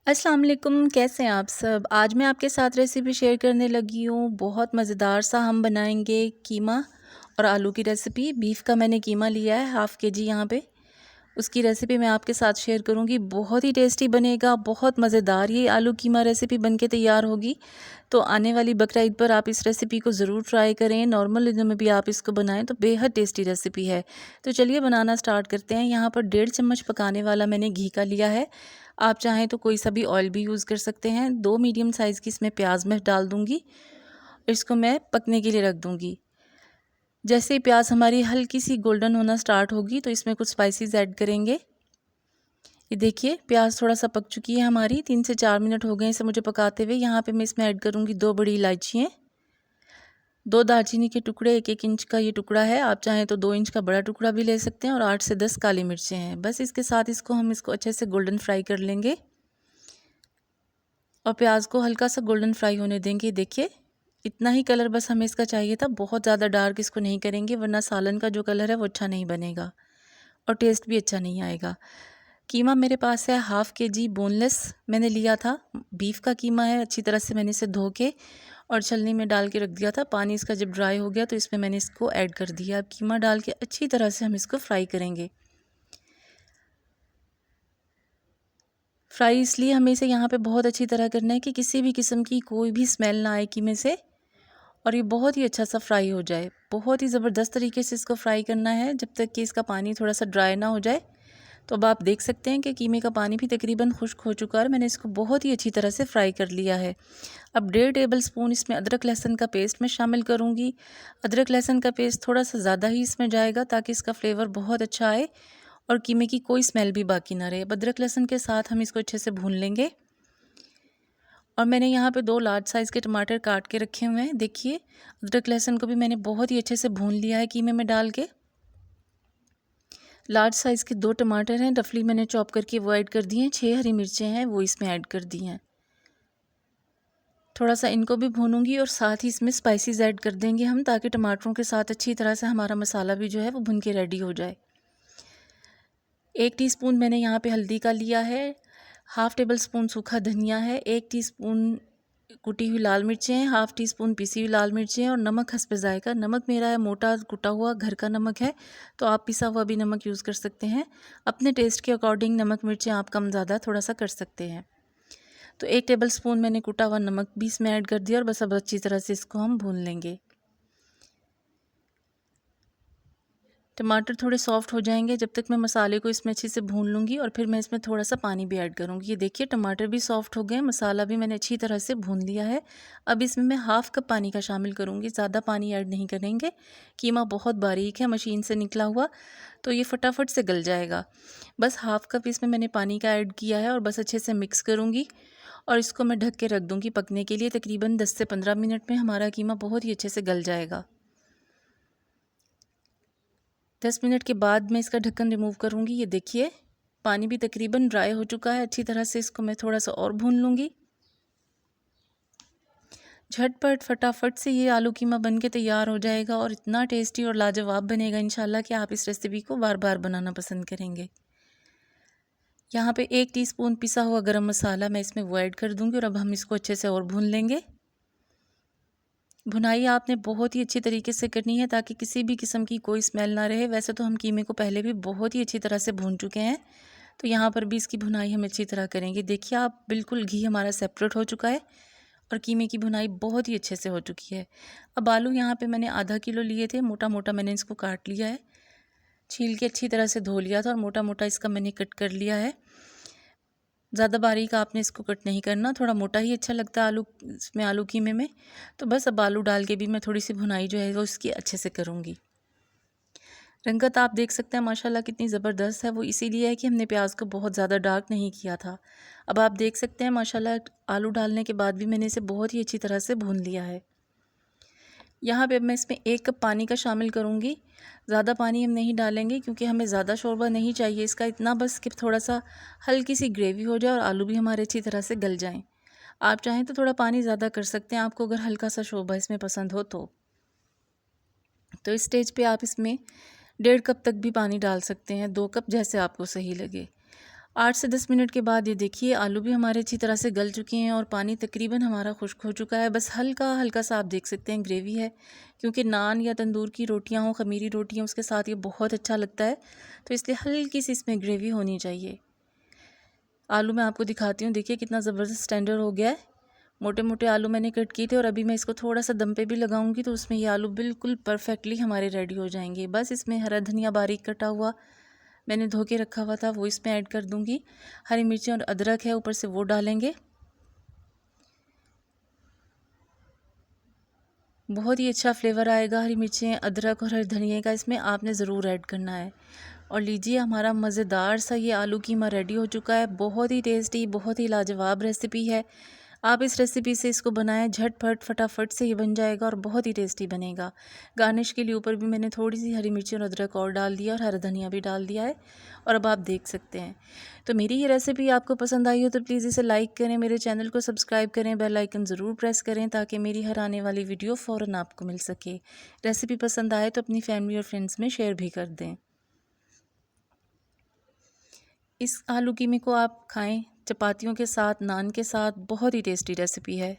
अस्सलाम वालेकुम, कैसे हैं आप सब। आज मैं आपके साथ रेसिपी शेयर करने लगी हूँ। बहुत मज़ेदार सा हम बनाएंगे कीमा और आलू की रेसिपी। बीफ का मैंने कीमा लिया है हाफ़ के जी यहाँ पे। उसकी रेसिपी मैं आपके साथ शेयर करूँगी। बहुत ही टेस्टी बनेगा, बहुत मज़ेदार ये आलू कीमा रेसिपी बनके तैयार होगी। तो आने वाली बकरा ईद पर आप इस रेसिपी को ज़रूर ट्राई करें। नॉर्मल दिनों में भी आप इसको बनाएं तो बेहद टेस्टी रेसिपी है। तो चलिए बनाना स्टार्ट करते हैं। यहाँ पर 1.5 चम्मच पकाने वाला मैंने घी का लिया है। आप चाहें तो कोई सा भी ऑयल भी यूज़ कर सकते हैं। 2 मीडियम साइज़ की इसमें प्याज मैं डाल दूँगी और इसको मैं पकने के लिए रख दूँगी। जैसे ही प्याज हमारी हल्की सी गोल्डन होना स्टार्ट होगी तो इसमें कुछ स्पाइसेस ऐड करेंगे। ये देखिए प्याज थोड़ा सा पक चुकी है हमारी। 3 से 4 मिनट हो गए इसे मुझे पकाते हुए। यहाँ पे मैं इसमें ऐड करूँगी 2 बड़ी इलायचियाँ, 2 दालचीनी के टुकड़े, 1-1 इंच का ये टुकड़ा है। आप चाहें तो 2 इंच का बड़ा टुकड़ा भी ले सकते हैं और 8 से 10 काली मिर्चें हैं। बस इसके साथ हम इसको अच्छे से गोल्डन फ्राई कर लेंगे और प्याज को हल्का सा गोल्डन फ्राई होने देंगे। देखिए इतना ही कलर बस हमें इसका चाहिए था। बहुत ज़्यादा डार्क इसको नहीं करेंगे वरना सालन का जो कलर है वो अच्छा नहीं बनेगा और टेस्ट भी अच्छा नहीं आएगा। कीमा मेरे पास है हाफ़ के जी बोनलेस मैंने लिया था। बीफ का कीमा है। अच्छी तरह से मैंने इसे धो के और छलनी में डाल के रख दिया था। पानी इसका जब ड्राई हो गया तो इसमें मैंने इसको ऐड कर दिया। अब कीमा डाल के अच्छी तरह से हम इसको फ्राई करेंगे। फ्राई इसलिए हमें इसे यहाँ पे बहुत अच्छी तरह करना है कि किसी भी किस्म की कोई भी स्मेल ना आए कीमे से और ये बहुत ही अच्छा सा फ्राई हो जाए। बहुत ही ज़बरदस्त तरीके से इसको फ्राई करना है जब तक कि इसका पानी थोड़ा सा ड्राई ना हो जाए। तो अब आप देख सकते हैं कि कीमे का पानी भी तकरीबन खुश्क हो चुका है और मैंने इसको बहुत ही अच्छी तरह से फ्राई कर लिया है। अब 1.5 टेबल स्पून इसमें अदरक लहसुन का पेस्ट मैं शामिल करूँगी। अदरक लहसुन का पेस्ट थोड़ा सा ज़्यादा ही इसमें जाएगा ताकि इसका फ्लेवर बहुत अच्छा आए और कीमे की कोई स्मेल भी बाकी ना रहे। अब अदरक लहसुन के साथ हम इसको अच्छे से भून लेंगे और मैंने यहाँ पे 2 लार्ज साइज़ के टमाटर काट के रखे हुए हैं। देखिए अदरक लहसुन को भी मैंने बहुत ही अच्छे से भून लिया है कीमे में डाल के। लार्ज साइज़ के 2 टमाटर हैं, रफली मैंने चॉप करके वो ऐड कर दिए हैं। 6 हरी मिर्चें हैं वो इसमें ऐड कर दी हैं। थोड़ा सा इनको भी भूनूंगी और साथ ही इसमें स्पाइसेस ऐड कर देंगे हम ताकि टमाटरों के साथ अच्छी तरह से हमारा मसाला भी जो है वो भुन के रेडी हो जाए। 1 टीस्पून मैंने यहाँ पे हल्दी का लिया है। हाफ़ टेबल स्पून सूखा धनिया है। 1 टीस्पून कुटी हुई लाल मिर्चें हैं। हाफ़ टी स्पून पिसी हुई लाल मिर्चें और नमक हस्ब ज़ायक़ा। नमक मेरा है मोटा कुटा हुआ घर का नमक है तो आप पिसा हुआ भी नमक यूज़ कर सकते हैं। अपने टेस्ट के अकॉर्डिंग नमक मिर्चें आप कम ज़्यादा थोड़ा सा कर सकते हैं। तो 1 टेबल स्पून मैंने कुटा हुआ नमक भी इसमें ऐड कर दिया और बस अब अच्छी तरह से इसको हम भून लेंगे। टमाटर थोड़े सॉफ्ट हो जाएंगे जब तक मैं मसाले को इसमें अच्छे से भून लूँगी और फिर मैं इसमें थोड़ा सा पानी भी ऐड करूँगी। ये देखिए टमाटर भी सॉफ्ट हो गए, मसाला भी मैंने अच्छी तरह से भून लिया है। अब इसमें मैं हाफ़ कप पानी का शामिल करूँगी, ज़्यादा पानी ऐड नहीं करेंगे। कीमा बहुत बारीक है मशीन से निकला हुआ तो ये फटाफट से गल जाएगा। बस हाफ़ कप इसमें मैंने पानी का ऐड किया है और बस अच्छे से मिक्स करूँगी और इसको मैं ढक के रख दूँगी पकने के लिए। तकरीबन 10 से 15 मिनट में हमारा कीमा बहुत ही अच्छे से गल जाएगा। 10 मिनट के बाद मैं इसका ढक्कन रिमूव करूँगी। ये देखिए पानी भी तकरीबन ड्राई हो चुका है। अच्छी तरह से इसको मैं थोड़ा सा और भून लूँगी। झटपट फटाफट से ये आलू कीमा बन के तैयार हो जाएगा और इतना टेस्टी और लाजवाब बनेगा इंशाल्लाह कि आप इस रेसिपी को बार बार बनाना पसंद करेंगे। यहाँ पे 1 टीस्पून पिसा हुआ गरम मसाला मैं इसमें वो ऐड कर दूँगी और अब हम इसको अच्छे से और भून लेंगे। भुनाई आपने बहुत ही अच्छी तरीके से करनी है ताकि किसी भी किस्म की कोई स्मेल ना रहे। वैसे तो हम कीमे को पहले भी बहुत ही अच्छी तरह से भून चुके हैं तो यहाँ पर भी इसकी भुनाई हम अच्छी तरह करेंगे। देखिए आप बिल्कुल घी हमारा सेपरेट हो चुका है और कीमे की भुनाई बहुत ही अच्छे से हो चुकी है। अब आलू यहाँ पे मैंने आधा किलो लिए थे, मोटा मोटा मैंने इसको काट लिया है। छील के अच्छी तरह से धो लिया था और मोटा मोटा इसका मैंने कट कर लिया है। ज़्यादा बारीक आपने इसको कट नहीं करना, थोड़ा मोटा ही अच्छा लगता है आलू इसमें आलू कीमे में। तो बस अब आलू डाल के भी मैं थोड़ी सी भुनाई जो है वो इसकी अच्छे से करूँगी। रंगत आप देख सकते हैं माशाल्लाह कितनी ज़बरदस्त है। वो इसीलिए है कि हमने प्याज को बहुत ज़्यादा डार्क नहीं किया था। अब आप देख सकते हैं माशाल्लाह आलू डालने के बाद भी मैंने इसे बहुत ही अच्छी तरह से भून लिया है। यहाँ पे अब मैं इसमें 1 कप पानी का शामिल करूँगी। ज़्यादा पानी हम नहीं डालेंगे क्योंकि हमें ज़्यादा शोरबा नहीं चाहिए इसका। इतना बस कि थोड़ा सा हल्की सी ग्रेवी हो जाए और आलू भी हमारे अच्छी तरह से गल जाएँ। आप चाहें तो थोड़ा पानी ज़्यादा कर सकते हैं आपको अगर हल्का सा शोरबा इसमें पसंद हो तो। इस स्टेज पे आप इसमें 1.5 कप तक भी पानी डाल सकते हैं, 2 कप जैसे आपको सही लगे। 8 से 10 मिनट के बाद ये देखिए आलू भी हमारे अच्छी तरह से गल चुके हैं और पानी तकरीबन हमारा खुश्क हो चुका है। बस हल्का हल्का सा आप देख सकते हैं ग्रेवी है, क्योंकि नान या तंदूर की रोटियां हो, ख़मीरी रोटियां, उसके साथ ये बहुत अच्छा लगता है, तो इसलिए हल्की सी इसमें ग्रेवी होनी चाहिए। आलू मैं आपको दिखाती हूँ, देखिए कितना ज़बरदस्त टेंडर हो गया है। मोटे मोटे आलू मैंने कट किए थे और अभी मैं इसको थोड़ा सा दम पे भी लगाऊंगी तो उसमें ये आलू बिल्कुल परफेक्टली हमारे रेडी हो जाएंगे। बस इसमें हरा धनिया बारीक कटा हुआ मैंने धो के रखा हुआ था वो इसमें ऐड कर दूंगी। हरी मिर्ची और अदरक है ऊपर से वो डालेंगे। बहुत ही अच्छा फ्लेवर आएगा हरी मिर्चें, अदरक और हरी धनिया का इसमें आपने ज़रूर ऐड करना है। और लीजिए हमारा मज़ेदार सा ये आलू कीमा रेडी हो चुका है। बहुत ही टेस्टी, बहुत ही लाजवाब रेसिपी है। आप इस रेसिपी से इसको बनाएं, झटपट फटाफट से ये बन जाएगा और बहुत ही टेस्टी बनेगा। गार्निश के लिए ऊपर भी मैंने थोड़ी सी हरी मिर्ची और अदरक और डाल दिया और हरा धनिया भी डाल दिया है और अब आप देख सकते हैं। तो मेरी ये रेसिपी आपको पसंद आई हो तो प्लीज़ इसे लाइक करें, मेरे चैनल को सब्सक्राइब करें, बेल आइकन ज़रूर प्रेस करें ताकि मेरी हर आने वाली वीडियो फ़ौरन आपको मिल सके। रेसिपी पसंद आए तो अपनी फैमिली और फ्रेंड्स में शेयर भी कर दें। इस आलू कीमे को आप खाएं चपातियों के साथ, नान के साथ, बहुत ही टेस्टी रेसिपी है।